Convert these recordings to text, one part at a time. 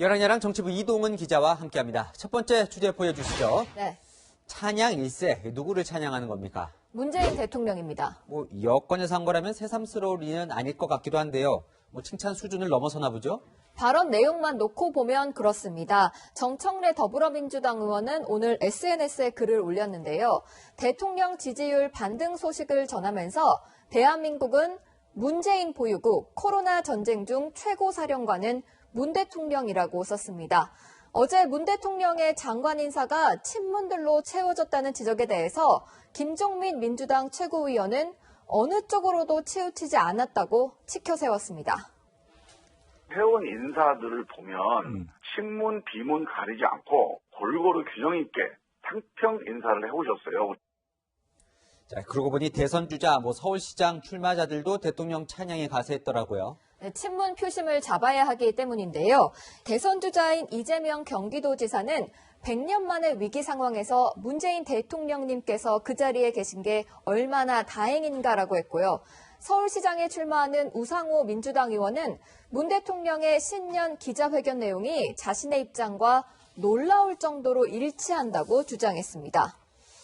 열한야랑 정치부 이동은 기자와 함께합니다. 첫 번째 주제 보여주시죠. 네. 찬양 1세, 누구를 찬양하는 겁니까? 문재인 대통령입니다. 여권에서 한 거라면 새삼스러울 일은 아닐 것 같기도 한데요. 칭찬 수준을 넘어서나 보죠? 발언 내용만 놓고 보면 그렇습니다. 정청래 더불어민주당 의원은 오늘 SNS에 글을 올렸는데요. 대통령 지지율 반등 소식을 전하면서 대한민국은 문재인 보유국, 코로나 전쟁 중 최고 사령관은 문 대통령이라고 썼습니다. 어제 문 대통령의 장관 인사가 친문들로 채워졌다는 지적에 대해서 김종민 민주당 최고위원은 어느 쪽으로도 치우치지 않았다고 치켜 세웠습니다. 회원 인사들을 보면 친문, 비문 가리지 않고 골고루 균형 있게ทั้평 인사를 해오셨어요. 자, 그러고 보니 대선 주자, 서울시장 출마자들도 대통령 찬양에 가세했더라고요. 네, 친문 표심을 잡아야 하기 때문인데요. 대선 주자인 이재명 경기도지사는 100년 만의 위기 상황에서 문재인 대통령님께서 그 자리에 계신 게 얼마나 다행인가라고 했고요. 서울시장에 출마하는 우상호 민주당 의원은 문 대통령의 신년 기자회견 내용이 자신의 입장과 놀라울 정도로 일치한다고 주장했습니다.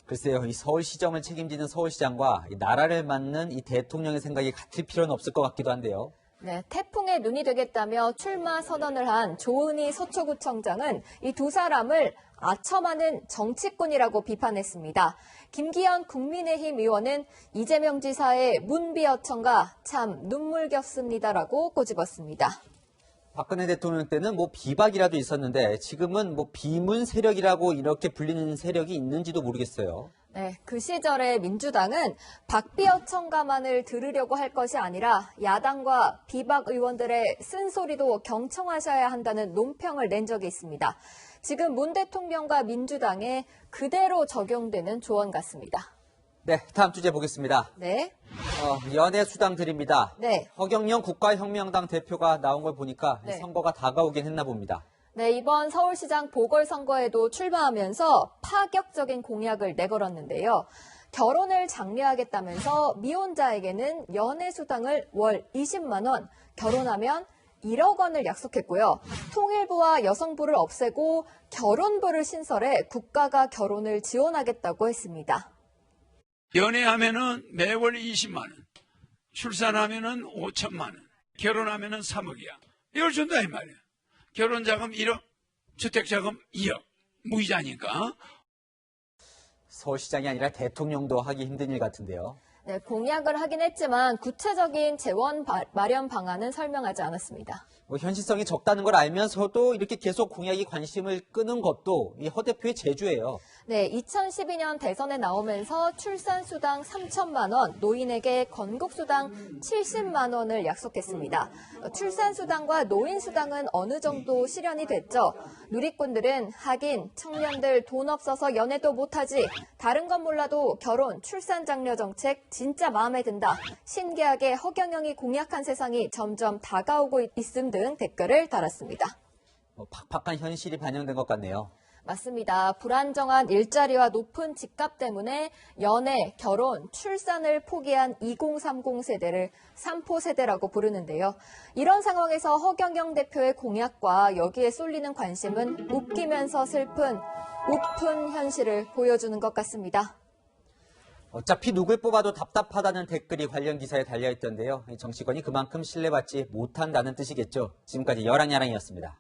글쎄요, 이 서울시정을 책임지는 서울시장과 이 나라를 맡는 이 대통령의 생각이 같을 필요는 없을 것 같기도 한데요. 네, 태풍의 눈이 되겠다며 출마 선언을 한 조은희 서초구청장은 이 두 사람을 아첨하는 정치꾼이라고 비판했습니다. 김기현 국민의힘 의원은 이재명 지사의 문비어천가 참 눈물겹습니다라고 꼬집었습니다. 박근혜 대통령 때는 비박이라도 있었는데 지금은 비문 세력이라고 이렇게 불리는 세력이 있는지도 모르겠어요. 네, 그 시절의 민주당은 박비어천가만을 들으려고 할 것이 아니라 야당과 비박 의원들의 쓴소리도 경청하셔야 한다는 논평을 낸 적이 있습니다. 지금 문 대통령과 민주당에 그대로 적용되는 조언 같습니다. 네, 다음 주제 보겠습니다. 네. 연애 수당 드립니다. 네. 허경영 국가혁명당 대표가 나온 걸 보니까 네. 선거가 다가오긴 했나 봅니다. 네, 이번 서울시장 보궐선거에도 출마하면서 파격적인 공약을 내걸었는데요. 결혼을 장려하겠다면서 미혼자에게는 연애수당을 월 20만 원, 결혼하면 1억 원을 약속했고요. 통일부와 여성부를 없애고 결혼부를 신설해 국가가 결혼을 지원하겠다고 했습니다. 연애하면은 매월 20만 원, 출산하면은 5천만 원, 결혼하면은 3억이야. 이걸 준다 이 말이야. 결혼자금 1억, 주택자금 2억, 무이자니까. 서울시장이 아니라 대통령도 하기 힘든 일 같은데요. 네, 공약을 하긴 했지만 구체적인 재원 마련 방안은 설명하지 않았습니다. 현실성이 적다는 걸 알면서도 이렇게 계속 공약이 관심을 끄는 것도 이 허 대표의 재주예요. 네, 2012년 대선에 나오면서 출산수당 3천만 원, 노인에게 건국수당 70만 원을 약속했습니다. 출산수당과 노인수당은 어느 정도 실현이 됐죠. 누리꾼들은 하긴 청년들 돈 없어서 연애도 못하지. 다른 건 몰라도 결혼, 출산 장려 정책 진짜 마음에 든다. 신기하게 허경영이 공약한 세상이 점점 다가오고 있음 등 댓글을 달았습니다. 팍팍한 현실이 반영된 것 같네요. 맞습니다. 불안정한 일자리와 높은 집값 때문에 연애, 결혼, 출산을 포기한 2030 세대를 3포 세대라고 부르는데요. 이런 상황에서 허경영 대표의 공약과 여기에 쏠리는 관심은 웃기면서 슬픈 우픈 현실을 보여주는 것 같습니다. 어차피 누굴 뽑아도 답답하다는 댓글이 관련 기사에 달려있던데요. 정치권이 그만큼 신뢰받지 못한다는 뜻이겠죠. 지금까지 열한야랑이었습니다.